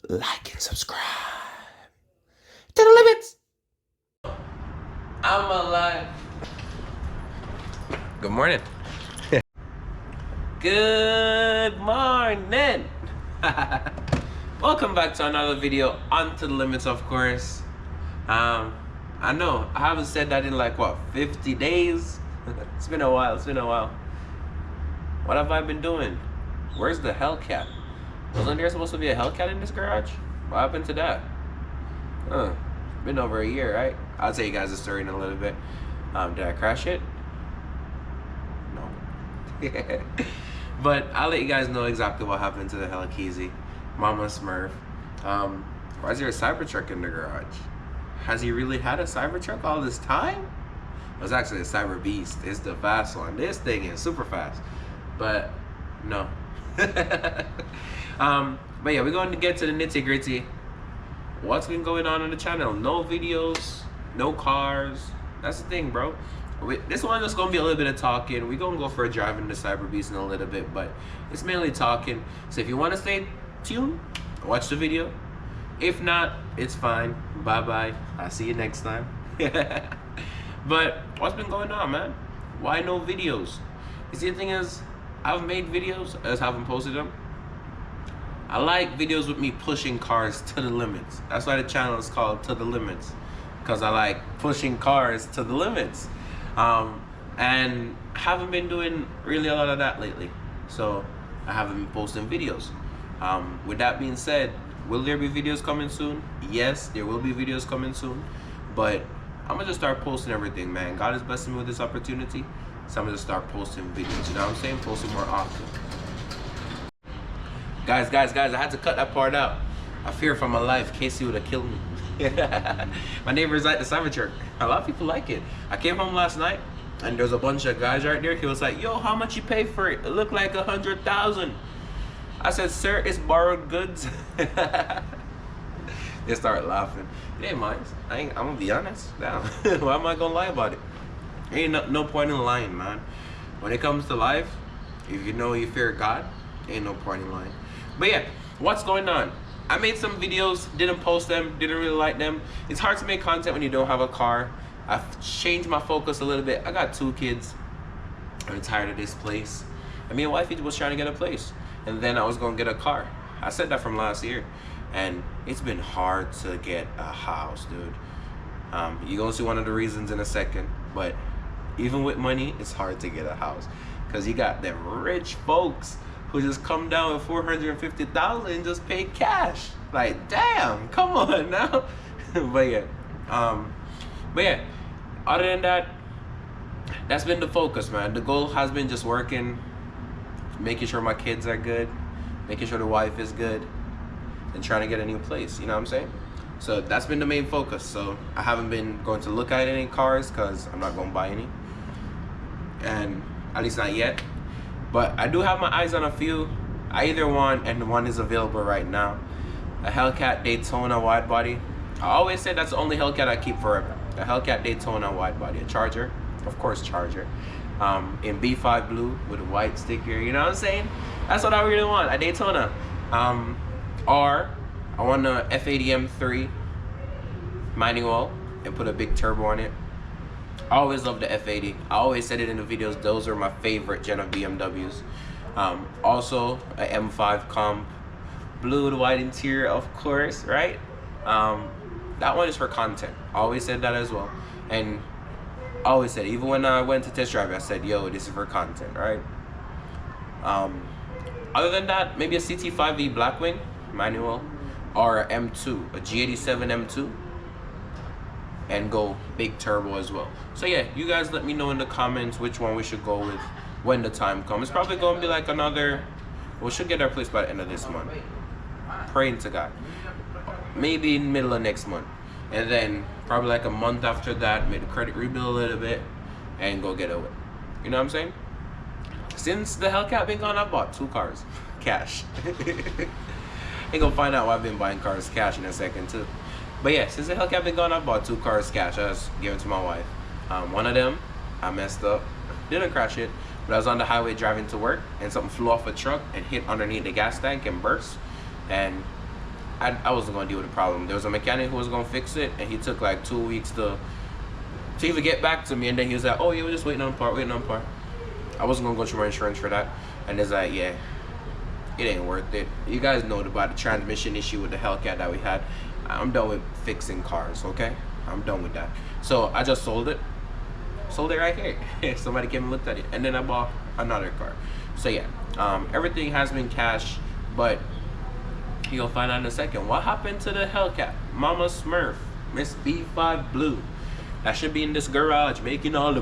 like and subscribe to the limits. I'm alive. Good morning. Good morning. Welcome back to another video on To The Limits, of course. I know I haven't said that in like what, 50 days. It's been a while. What have I been doing? Where's the Hellcat? Wasn't there supposed to be a Hellcat in this garage? What happened to that? Been over a year, right? I'll tell you guys the story in a little bit. Did I crash it? No. But I'll let you guys know exactly what happened to the Hellcat. Mama Smurf. Why is there a Cybertruck in the garage? Has he really had a Cybertruck all this time? It was actually a Cyber Beast. It's the fast one. This thing is super fast. But no. But yeah, we're going to get to the nitty gritty. What's been going on the channel? No videos, no cars. That's the thing, bro. This one is gonna be a little bit of talking. We're gonna go for a drive in the Cyber Beast in a little bit, but it's mainly talking. So if you want to stay tuned, watch the video. If not, it's fine. Bye bye. I'll see you next time. But what's been going on, man? Why no videos? You see, the thing is, I've made videos, I just haven't posted them. I like videos with me pushing cars to the limits. That's why the channel is called To The Limits, because I like pushing cars to the limits. And haven't been doing really a lot of that lately, so I haven't been posting videos. With that being said, will there be videos coming soon? Yes, there will be videos coming soon, but I'm gonna just start posting everything, man. God is blessing me with this opportunity, so I'm gonna just start posting videos. You know what I'm saying? Posting more often. Guys, I had to cut that part out. I fear for my life. Casey would have killed me. My neighbors like the Cybertruck. A lot of people like it. I came home last night and there's a bunch of guys right there. He was like, yo, how much you pay for it? It looked like 100,000. I said, sir, it's borrowed goods. They started laughing. It ain't mine. I'm gonna be honest. Damn. Why am I gonna lie about it? Ain't no point in lying, man. When it comes to life, if you know you fear God, ain't no point in lying. But yeah, what's going on? I made some videos, didn't post them, didn't really like them. It's hard to make content when you don't have a car. I've changed my focus a little bit. I got 2 kids. I'm tired of this place. And me and wifey was trying to get a place. And then I was gonna get a car. I said that from last year. And it's been hard to get a house, dude. You're gonna see one of the reasons in a second. But even with money, it's hard to get a house. Because you got them rich folks who just come down with 450,000 and just pay cash. Like, damn, come on now. But yeah, other than that, that's been the focus, man. The goal has been just working, making sure my kids are good, making sure the wife is good, and trying to get a new place, you know what I'm saying? So that's been the main focus. So I haven't been going to look at any cars because I'm not going to buy any, and at least not yet. But I do have my eyes on a few. I either want, and one is available right now, a Hellcat Daytona wide body. I always say that's the only Hellcat I keep forever. A Hellcat Daytona wide body, a Charger, of course Charger, in B5 blue with a white sticker. You know what I'm saying? That's what I really want, a Daytona. Or I want a F80 M3 manual and put a big turbo on it. I always love the F80. I always said it in the videos, those are my favorite gen of BMWs. Also a M5 comp, blue with white interior, of course, right? That one is for content. I always said that as well. And I always said, even when I went to test drive, I said, yo, this is for content, right? Other than that, maybe a CT5V Blackwing manual, or a M2, a G87 M2. And go big turbo as well. So yeah, you guys let me know in the comments which one we should go with when the time comes. It's probably gonna be like another, we should get our place by the end of this month. Praying to God. Maybe in the middle of next month. And then probably like a month after that, make the credit rebuild a little bit and go get away. You know what I'm saying? Since the Hellcat been gone, I bought 2 cars. Cash. Ain't gonna find out why I've been buying cars cash in a second too. But yeah, since the Hellcat been gone, I bought 2 cars cash. I just gave it to my wife. One of them, I messed up. Didn't crash it, but I was on the highway driving to work and something flew off a truck and hit underneath the gas tank and burst. And I wasn't gonna deal with the problem. There was a mechanic who was gonna fix it, and he took like 2 weeks to even get back to me, and then he was like, oh yeah, we're just waiting on part. I wasn't gonna go through my insurance for that, and it's like, yeah, it ain't worth it. You guys know about the transmission issue with the Hellcat that we had. I'm done with fixing cars, okay? I'm done with that. So I just sold it right here. Somebody came and looked at it, and then I bought another car. So yeah, everything has been cash, but you'll find out in a second what happened to the Hellcat. Mama Smurf, Miss B5 Blue, that should be in this garage making all the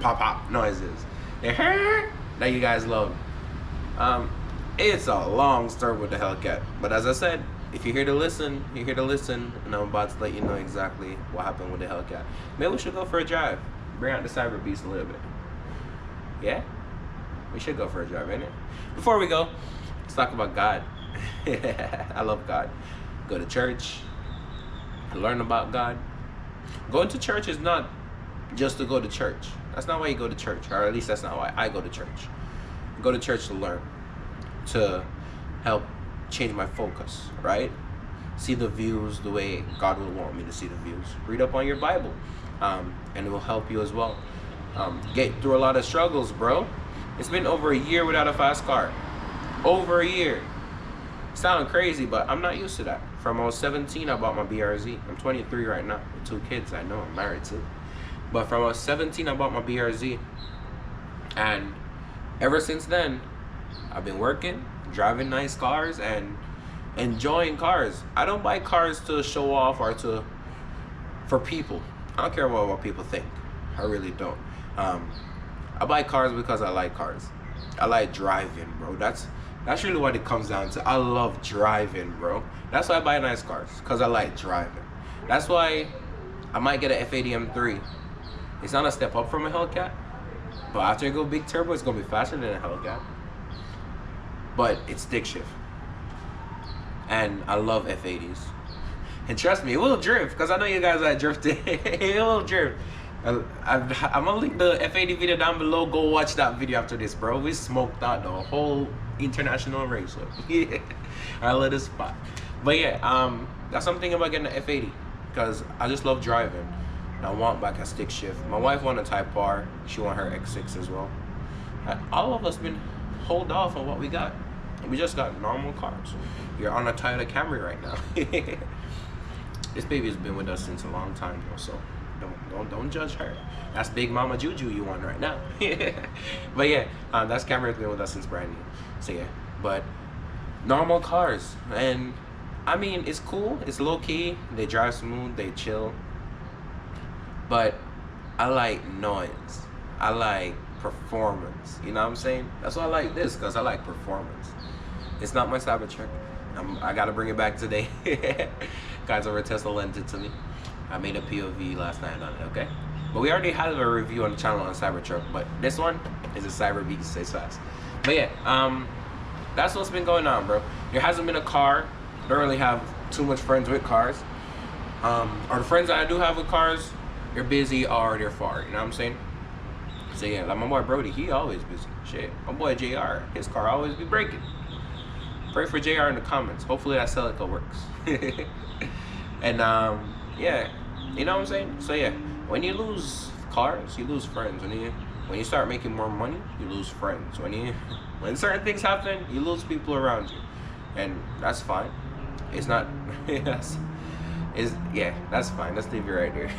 pop noises that you guys love. It's a long story with the Hellcat, but as I said, if you're here to listen, you're here to listen, and I'm about to let you know exactly what happened with the Hellcat. Maybe we should go for a drive, bring out the cyber beast a little bit. Yeah, we should go for a drive, ain't it? Before we go, let's talk about God. I love God. Go to church, learn about God. Going to church is not just to go to church. That's not why you go to church, or at least that's not why I go to church. I go to church to learn, to help change my focus, right? See the views the way God would want me to see the views. Read up on your Bible, and it will help you as well. Get through a lot of struggles, bro. It's been over a year without a fast car. Over a year. Sound crazy, but I'm not used to that. From I was 17, I bought my BRZ. I'm 23 right now with 2 kids. I know I'm married too. But from I was 17, I bought my BRZ. And ever since then, I've been working, driving nice cars, and enjoying cars. I don't buy cars to show off or for people. I don't care what people think. I really don't. I buy cars because I like cars. I like driving, bro. That's really what it comes down to. I love driving, bro. That's why I buy nice cars, because I like driving. That's why I might get an F80 M3. It's not a step up from a Hellcat, but after I go big turbo, it's gonna be faster than a Hellcat. But it's stick shift, and I love F80s. And trust me, it will drift, because I know you guys like drifting. It will drift. I'm gonna link the F80 video down below. Go watch that video after this, bro. We smoked out the whole international race. Yeah, I let it spot. But yeah, that's something about getting an F80, because I just love driving. And I want back a stick shift. My wife want a Type R. She want her X6 as well. All of us been hold off on what we got. We just got normal cars. You're on a Toyota Camry right now. This baby has been with us since a long time though, so don't judge her. That's Big Mama Juju you want right now. But yeah, that's Camry's been with us since brand new. So yeah, but normal cars, and I mean, it's cool, it's low key, they drive smooth, they chill. But I like noise. I like performance. You know what I'm saying? That's why I like this, because I like performance. It's not my Cybertruck. I gotta bring it back today. Guys over at Tesla lent it to me. I made a POV last night on it, okay? But we already had a review on the channel on Cybertruck, but this one is a Cyber Beast, stays fast. But yeah, that's what's been going on, bro. There hasn't been a car. I don't really have too much friends with cars. Or the friends that I do have with cars, they're busy or they're far, you know what I'm saying? So yeah, like my boy Brody, he always busy. Shit, my boy JR, his car always be breaking. Pray for JR in the comments. Hopefully that Celica works. And yeah, you know what I'm saying? So yeah, when you lose cars, you lose friends. When you start making more money, you lose friends. When certain things happen, you lose people around you, and that's fine. It's not. Yeah, that's fine. Let's leave it right here.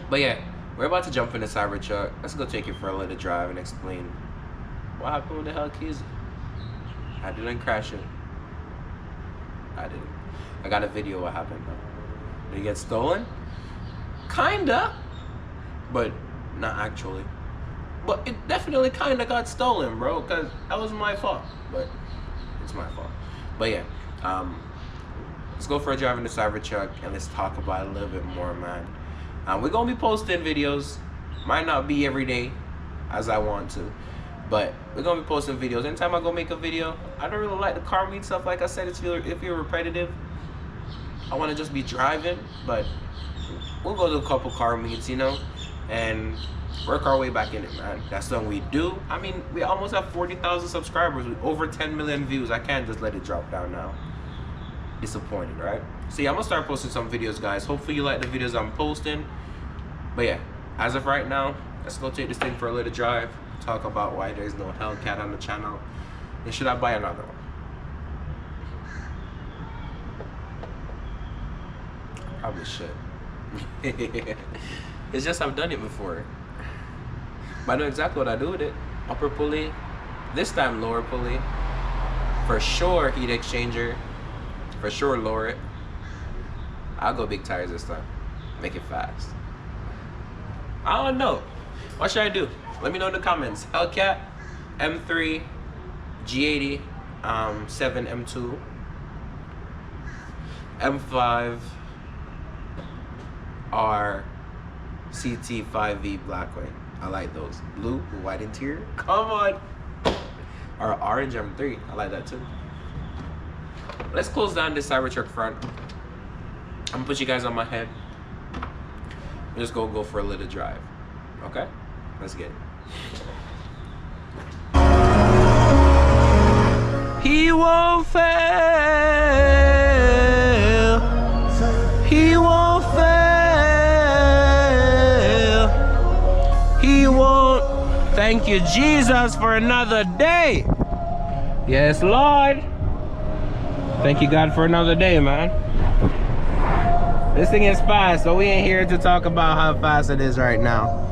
But yeah, we're about to jump in the Cybertruck. Let's go take it for a little drive and explain what happened with the Hellcat. I didn't crash it. I didn't. I got a video of what happened though. Did it get stolen? Kinda, but not actually. But it definitely kinda got stolen, bro, because that was my fault. But it's my fault. But yeah, let's go for a drive in the Cybertruck and let's talk about it a little bit more, man. We're gonna be posting videos. Might not be every day as I want to, but we're gonna be posting videos. Anytime I go make a video, I don't really like the car meet stuff. Like I said, if you're repetitive, I want to just be driving. But we'll go to a couple car meets, you know, and work our way back in it, man. That's something we do. I mean, we almost have 40,000 subscribers with over 10 million views. I can't just let it drop down now. Disappointed, right? So yeah, I'm gonna start posting some videos, guys. Hopefully you like the videos I'm posting. But yeah, as of right now, let's go take this thing for a little drive. Talk about why there's no Hellcat on the channel. And should I buy another one? Probably should. It's just I've done it before. But I know exactly what I do with it. Upper pulley, this time lower pulley. For sure heat exchanger. For sure lower it. I'll go big tires this time. Make it fast. I don't know. What should I do? Let me know in the comments. Hellcat, M3, G80, 7 M2, M5, or CT5V Blackwing. I like those. Blue with white interior. Come on. Or orange M3. I like that too. Let's close down this Cybertruck front. I'm gonna put you guys on my head. Just go for a little drive. Okay? Let's get it. He won't fail. He won't fail. He won't. Thank you, Jesus, for another day. Yes, Lord. Thank you, God, for another day, man. This thing is fast, so we ain't here to talk about how fast it is right now.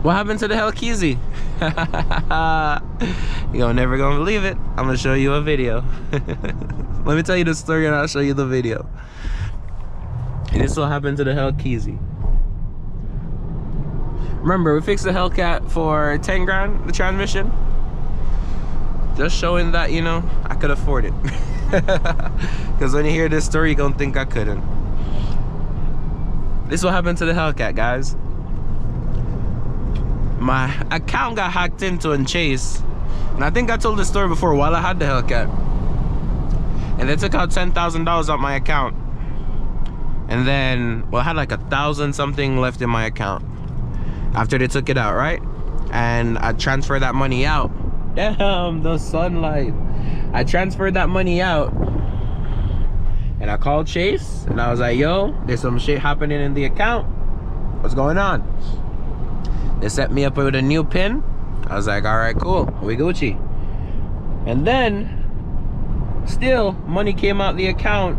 What happened to the Hellcat? You're never gonna believe it. I'm gonna show you a video. Let me tell you the story and I'll show you the video. And this is what happened to the Hellcat. Remember, we fixed the Hellcat for 10 grand, the transmission. Just showing that, you know, I could afford it. Because when you hear this story, you're gonna think I couldn't. This is what happened to the Hellcat, guys. My account got hacked into in Chase. And I think I told this story before while I had the Hellcat. And they took out $10,000 out my account. And then, well, I had like 1,000 something left in my account after they took it out, right? And I transferred that money out. Damn, the sunlight. I transferred that money out. And I called Chase and I was like, yo, there's some shit happening in the account. What's going on? They set me up with a new pin. I was like, all right, cool, we Gucci. And then still money came out the account.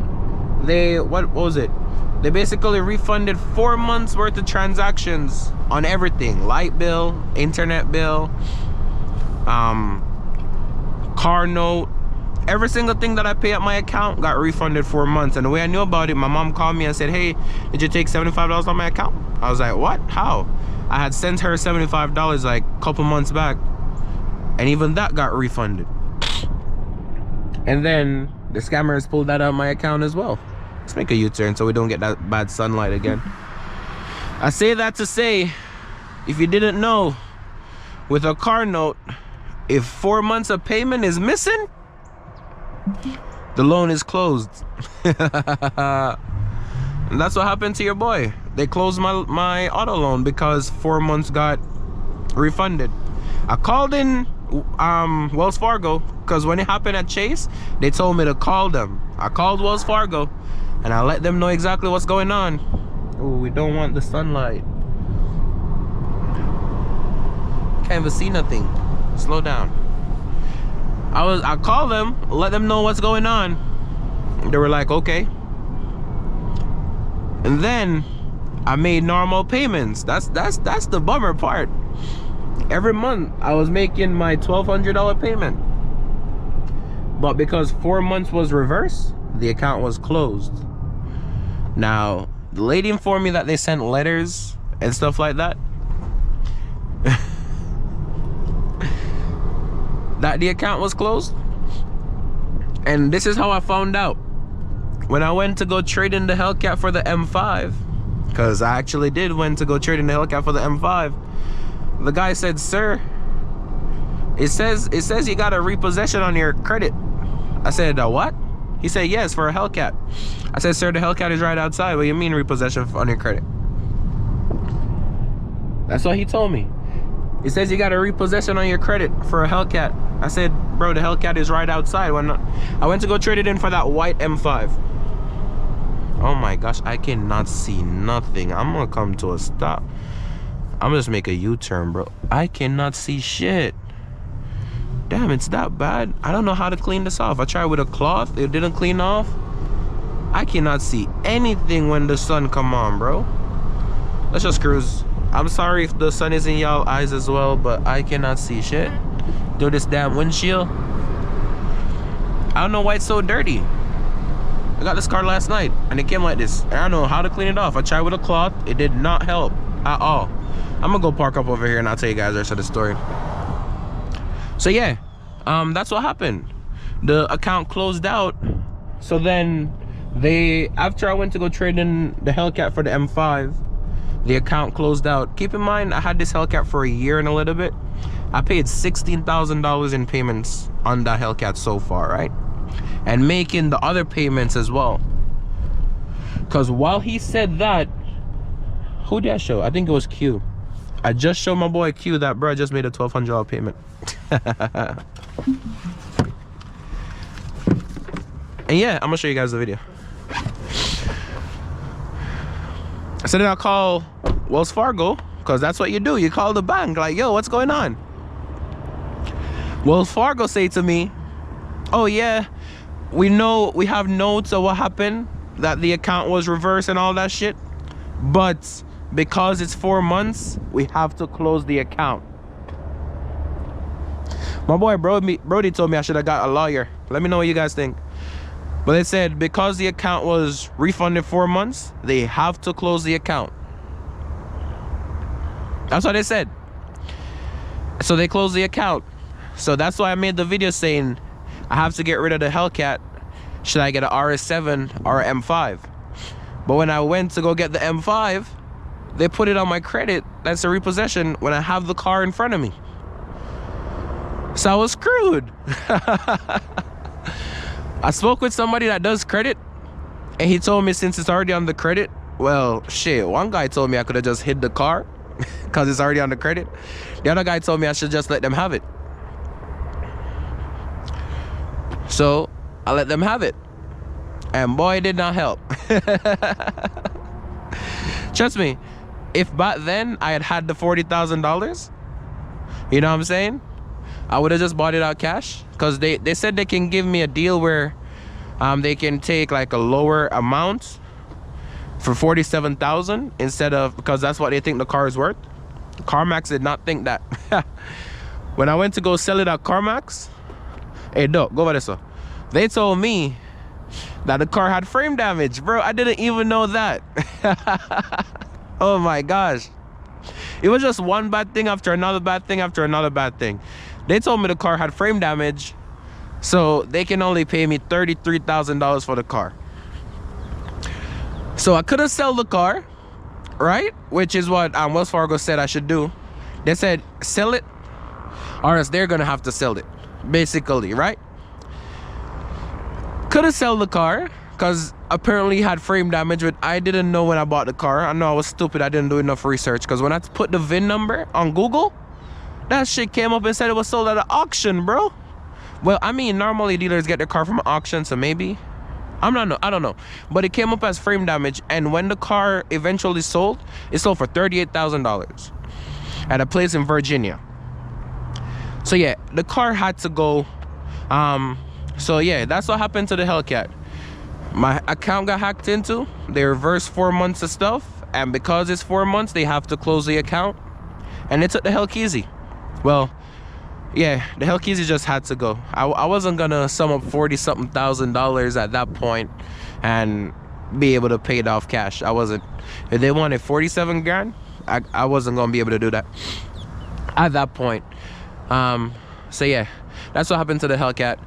What was it? They basically refunded 4 months worth of transactions on everything. Light bill, internet bill, car note. Every single thing that I pay at my account got refunded 4 months. And the way I knew about it, my mom called me and said, hey, did you take $75 on my account? I was like, what? How? I had sent her $75 like a couple months back. And even that got refunded. And then the scammers pulled that out of my account as well. Let's make a U-turn so we don't get that bad sunlight again. I say that to say, if you didn't know, with a car note, if 4 months of payment is missing, the loan is closed. And that's what happened to your boy. They closed my auto loan because 4 months got refunded. I called in Wells Fargo because when it happened at Chase, they told me to call them. I called Wells Fargo and I let them know exactly what's going on. Oh, we don't want the sunlight. Can't even see nothing. Slow down. I called them, let them know what's going on. They were like, okay. And then I made normal payments. That's the bummer part. Every month I was making my $1,200 payment. But because 4 months was reversed, the account was closed. Now, the lady informed me that they sent letters and stuff like that. That the account was closed. And this is how I found out. When I went to go trade in the Hellcat for the M5, because I actually did went to go trade in the Hellcat for the M5, the guy said, sir, it says you got a repossession on your credit. I said, what? He said, yes, for a Hellcat. I said, sir, the Hellcat is right outside. What do you mean repossession on your credit? That's what he told me. He says you got a repossession on your credit for a Hellcat. I said, bro, the Hellcat is right outside. When I went to go trade it in for that white M5. Oh my gosh, I cannot see nothing. I'm gonna come to a stop. I'm just make a U-turn, bro. I cannot see shit. Damn, it's that bad. I don't know how to clean this off. I tried with a cloth, it didn't clean off. I cannot see anything when the sun come on, bro. Let's just cruise. I'm sorry if the sun is in y'all eyes as well, but I cannot see shit through this damn windshield. I don't know why it's so dirty. I got this car last night and it came like this. I don't know how to clean it off. I tried with a cloth, it did not help at all. I'm gonna go park up over here and I'll tell you guys the rest of the story. So yeah, that's what happened. The account closed out. So then after I went to go trade in the Hellcat for the M5, the account closed out. Keep in mind, I had this Hellcat for a year and a little bit. I paid $16,000 in payments on that Hellcat so far, right? And making the other payments as well. Because while he said that, who did I show? I think it was Q. I just showed my boy Q that, bro, I just made a $1,200 payment. And yeah, I'm gonna show you guys the video. So then I'll call Wells Fargo, because that's what you do. You call the bank, like, yo, what's going on? Wells Fargo say to me, oh yeah, we have notes of what happened, that the account was reversed and all that shit, but because it's 4 months, we have to close the account. My boy Brody told me I should have got a lawyer. Let me know what you guys think. But they said because the account was refunded 4 months, they have to close the account. That's what they said. So they closed the account. So that's why I made the video saying I have to get rid of the Hellcat. Should I get an RS7 or an M5? But when I went to go get the M5, they put it on my credit. That's a repossession when I have the car in front of me. So I was screwed. I spoke with somebody that does credit, and he told me since it's already on the credit, well, shit, one guy told me I could have just hid the car because it's already on the credit. The other guy told me I should just let them have it. So I let them have it, and boy, it did not help. Trust me, if back then I had the $40,000, you know what I'm saying, I would have just bought it out cash, because they said they can give me a deal where they can take like a lower amount for $47,000 instead of, because that's what they think the car is worth. CarMax did not think that. When I went to go sell it at CarMax, hey Doc, go over this one. They told me that the car had frame damage, bro. I didn't even know that. Oh my gosh. It was just one bad thing after another bad thing after another bad thing. They told me the car had frame damage, so they can only pay me $33,000 for the car. So I could have sold the car, right? Which is what Wells Fargo said I should do. They said sell it, or else they're gonna have to sell it, basically, right? Could have sold the car, because apparently it had frame damage, but I didn't know when I bought the car. I know I was stupid, I didn't do enough research, because when I put the VIN number on Google, that shit came up and said it was sold at an auction, bro. Well, I mean, normally dealers get their car from an auction, so maybe. I don't know. But it came up as frame damage, and when the car eventually sold, it sold for $38,000 at a place in Virginia. So yeah, the car had to go. So yeah, that's what happened to the Hellcat. My account got hacked into. They reversed 4 months of stuff, and because it's 4 months, they have to close the account. And they took the Hellcat. Well, yeah, the Hellcat just had to go. I wasn't gonna sum up $40-something thousand at that point and be able to pay it off cash. I wasn't. If they wanted 47 grand, I wasn't gonna be able to do that at that point. So yeah, that's what happened to the Hellcat.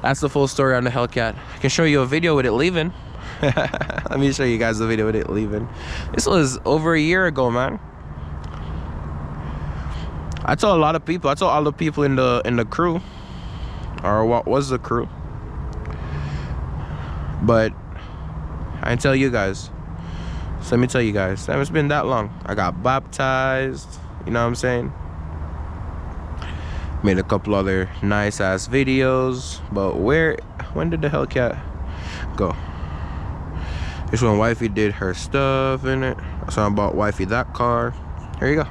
That's the full story on the Hellcat. I can show you a video with it leaving. Let me show you guys the video with it leaving. This was over a year ago, man. I told a lot of people. I told all the people in the crew, or what was the crew, but I didn't tell you guys. So let me tell you guys, it's been that long. I got baptized, you know what I'm saying? Made a couple other nice ass videos. But when did the Hellcat go? This when wifey did her stuff in it. So I bought wifey that car. Here you go.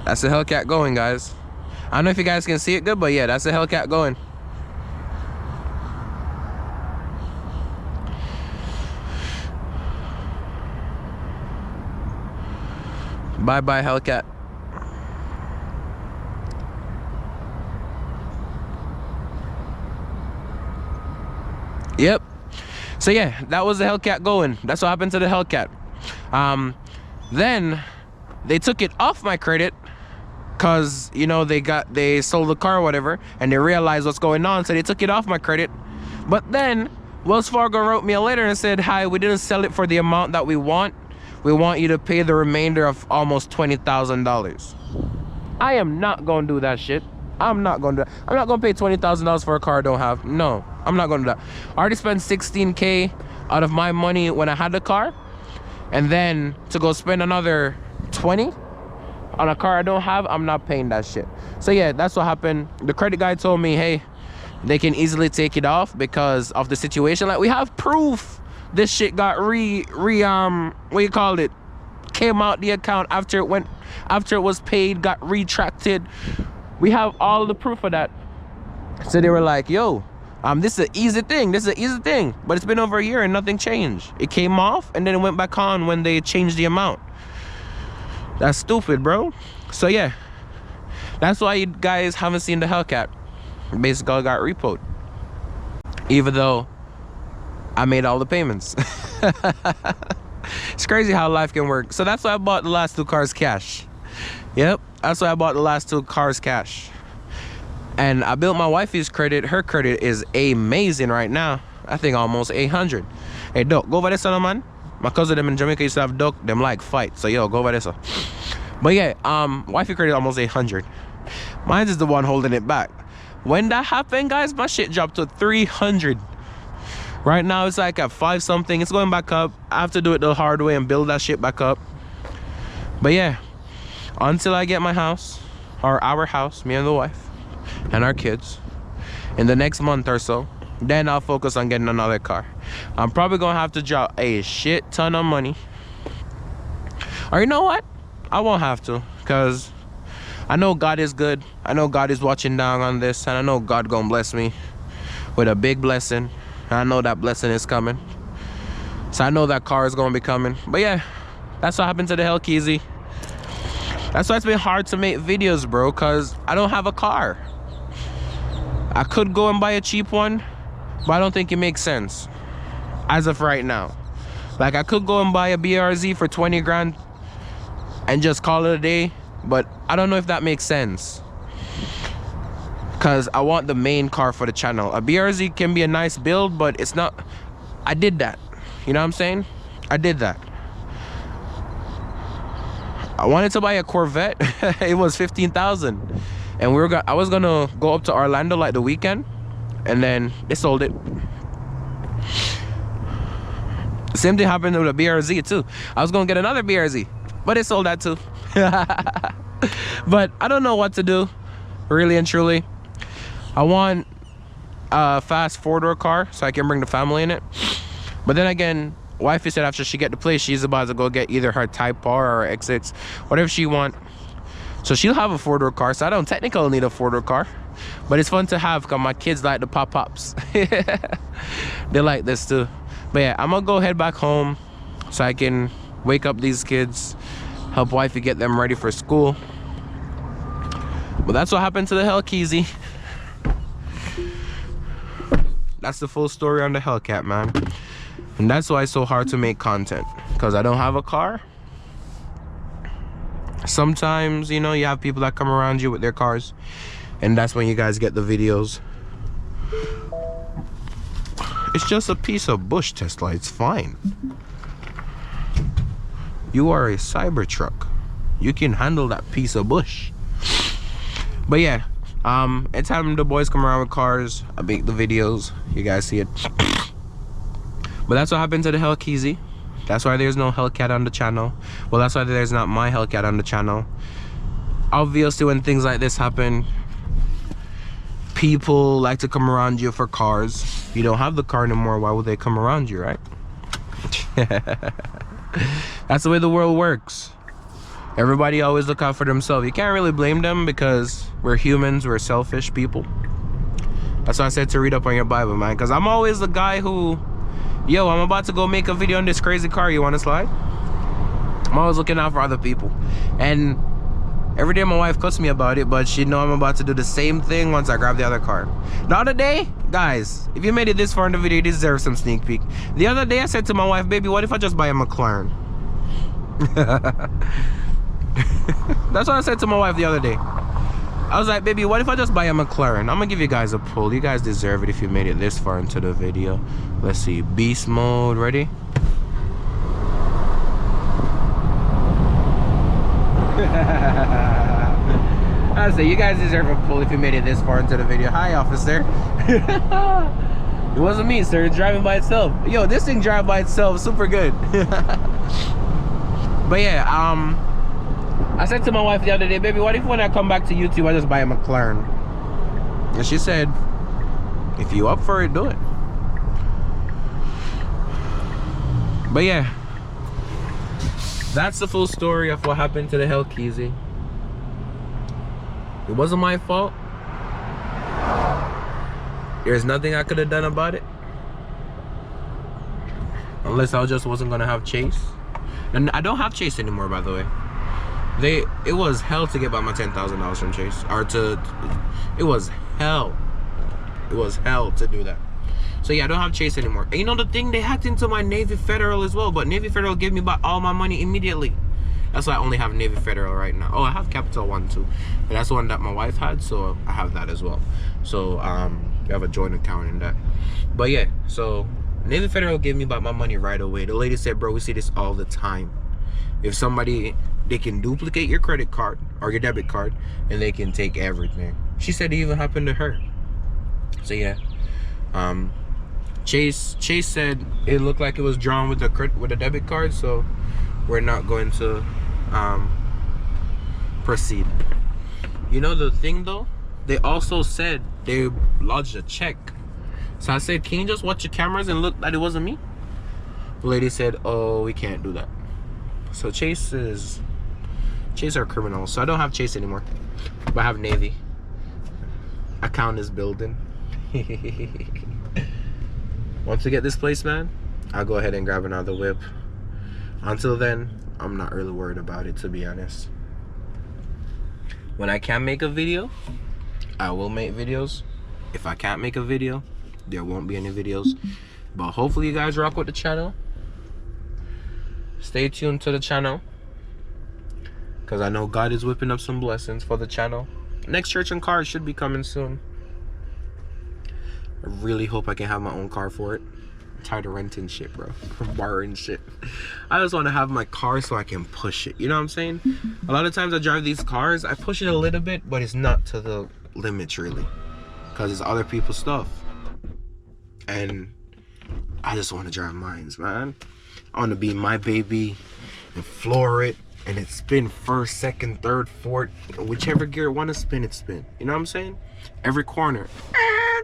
That's the Hellcat going, guys. I don't know if you guys can see it good, but yeah, that's the Hellcat going. Bye bye Hellcat. Yep. So yeah, that was the Hellcat going. That's what happened to the Hellcat. Then they took it off my credit because, you know, they sold the car or whatever, and they realized what's going on, so they took it off my credit. But then Wells Fargo wrote me a letter and said, hi, we didn't sell it for the amount that we want. We want you to pay the remainder of almost $20,000. I am not gonna do that shit. I'm not gonna pay $20,000 for a car I don't have. No, I'm not gonna do that. I already spent $16K out of my money when I had the car, and then to go spend another 20 on a car I don't have, I'm not paying that shit. So yeah, that's what happened. The credit guy told me, hey, they can easily take it off because of the situation. Like, we have proof this shit got what you call it, came out the account after it was paid, got retracted. We have all the proof of that. So they were like, yo, this is an easy thing, but it's been over a year and nothing changed. It came off and then it went back on when they changed the amount. That's stupid, bro. So yeah, that's why you guys haven't seen the Hellcat. Basically got repoed, even though I made all the payments. It's crazy how life can work. So that's why I bought the last 2 cars cash. Yep, that's why I bought the last 2 cars cash. And I built my wifey's credit. Her credit is amazing right now. I think almost 800. Hey, Doc, go over there, son, man. My cousin them in Jamaica used to have Doc. Them like fight. So yo, go over there, son. But yeah, wifey credit almost 800. Mine is the one holding it back. When that happened, guys, my shit dropped to 300. Right now it's like at 5 something. It's going back up. I have to do it the hard way and build that shit back up. But yeah, until I get my house, or our house, me and the wife and our kids, in the next month or so, then I'll focus on getting another car. I'm probably gonna have to drop a shit ton of money. Or you know what, I won't have to, because I know God is good. I know God is watching down on this, and I know God gonna bless me with a big blessing. I know that blessing is coming, so I know that car is gonna be coming. But yeah, that's what happened to the Hellcat. That's why it's been hard to make videos, bro, because I don't have a car. I could go and buy a cheap one, but I don't think it makes sense as of right now. Like, I could go and buy a BRZ for 20 grand and just call it a day, but I don't know if that makes sense, because I want the main car for the channel. A BRZ can be a nice build, but it's not. I did that, you know what I'm saying? I did that. I wanted to buy a Corvette. It was 15,000, and I was gonna go up to Orlando like the weekend, and then they sold it. Same thing happened with a BRZ too. I was gonna get another BRZ, but they sold that too. But I don't know what to do, really and truly. I want a fast 4-door car so I can bring the family in it. But then again, wifey said after she get the place, she's about to go get either her Type R or X6, whatever she want. So she'll have a 4-door car, so I don't technically need a 4-door car, but it's fun to have because my kids like the pop-ups. They like this too. But yeah, I'm gonna go head back home so I can wake up these kids, help wifey get them ready for school. But that's what happened to the Hellcat. That's the full story on the Hellcat, man. And that's why it's so hard to make content, because I don't have a car. Sometimes, you know, you have people that come around you with their cars, and that's when you guys get the videos. It's just a piece of bush, Tesla. It's fine. You are a Cybertruck. You can handle that piece of bush. But yeah, Anytime the boys come around with cars, I make the videos. You guys see it. But that's what happened to the Hellcat. That's why there's no Hellcat on the channel. Well, that's why there's not my Hellcat on the channel. Obviously, when things like this happen, people like to come around you for cars. You don't have the car anymore, why would they come around you, right? That's the way the world works. Everybody always look out for themselves. You can't really blame them because we're humans, we're selfish people. That's why I said to read up on your Bible, man, because I'm always the guy who, yo, I'm about to go make a video on this crazy car, you want to slide? I'm always looking out for other people. And every day my wife cuts me about it, but she know I'm about to do the same thing once I grab the other car. The other day, guys, if you made it this far in the video, you deserve some sneak peek. The other day I said to my wife, baby, what if I just buy a McLaren? That's what I said to my wife the other day. I was like, baby, what if I just buy a McLaren? I'm gonna give you guys a pull. You guys deserve it if you made it this far into the video. Let's see, beast mode, ready? I say you guys deserve a pull if you made it this far into the video. Hi, officer. It wasn't me, sir. It's driving by itself. Yo, this thing drives by itself super good. But yeah, I said to my wife the other day, baby, what if when I come back to YouTube I just buy a McLaren? And she said, if you up for it, do it. But yeah, that's the full story of what happened to the Hellcat. It wasn't my fault. There's nothing I could have done about it. Unless I just wasn't gonna have Chase. And I don't have Chase anymore, by the way. It was hell to get by my $10,000 from Chase. It was hell. It was hell to do that. So yeah, I don't have Chase anymore. And you know the thing, they hacked into my Navy Federal as well, but Navy Federal gave me back all my money immediately. That's why I only have Navy Federal right now. Oh, I have Capital One too. And that's the one that my wife had, so I have that as well. So we have a joint account in that. But yeah, so Navy Federal gave me back my money right away. The lady said, bro, we see this all the time. If somebody, they can duplicate your credit card or your debit card and they can take everything. She said it even happened to her. So yeah, Chase said it looked like it was drawn with a debit card, so we're not going to proceed. You know the thing though, they also said they lodged a check. So I said, can you just watch your cameras and look that it wasn't me? The lady said, oh, we can't do that. So Chase are criminals. So I don't have Chase anymore, but I have Navy. Account is building. Once we get this place, man, I'll go ahead and grab another whip. Until then, I'm not really worried about it, to be honest. When I can make a video, I will make videos. If I can't make a video, there won't be any videos. But hopefully you guys rock with the channel. Stay tuned to the channel, because I know God is whipping up some blessings for the channel. Next church and car should be coming soon. I really hope I can have my own car for it. I'm tired of renting shit, bro. Borrowing shit. I just want to have my car so I can push it. You know what I'm saying? A lot of times I drive these cars, I push it a little bit, but it's not to the limits really, because it's other people's stuff. And I just want to drive mines, man. I want to be my baby and floor it, and it spin first, second, third, fourth, whichever gear it want to spin, it spin. You know what I'm saying? Every corner.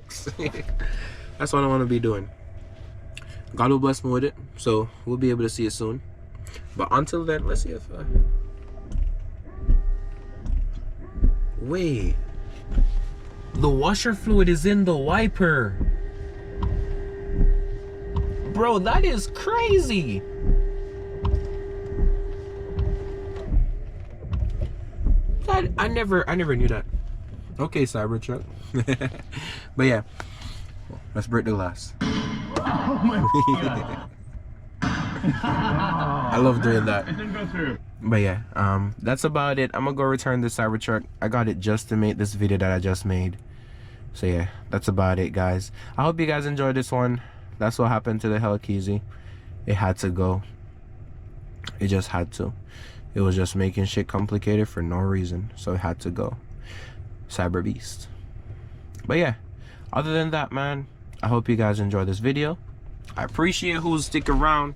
That's what I want to be doing. God will bless me with it, so we'll be able to see it soon. But until then, let's see if wait, the washer fluid is in the wiper. Bro, that is crazy. I never knew that. Okay, Cybertruck. But yeah, let's break the glass. Oh my God. I love doing that. It didn't go through. But yeah, that's about it. I'm gonna go return this Cybertruck. I got it just to make this video that I just made. So yeah, that's about it, guys. I hope you guys enjoyed this one. That's what happened to the Hellcat. It had to go. It just had to. It was just making shit complicated for no reason, so it had to go. cyber beast. But yeah, other than that, man, I hope you guys enjoy this video. I appreciate who's stick around.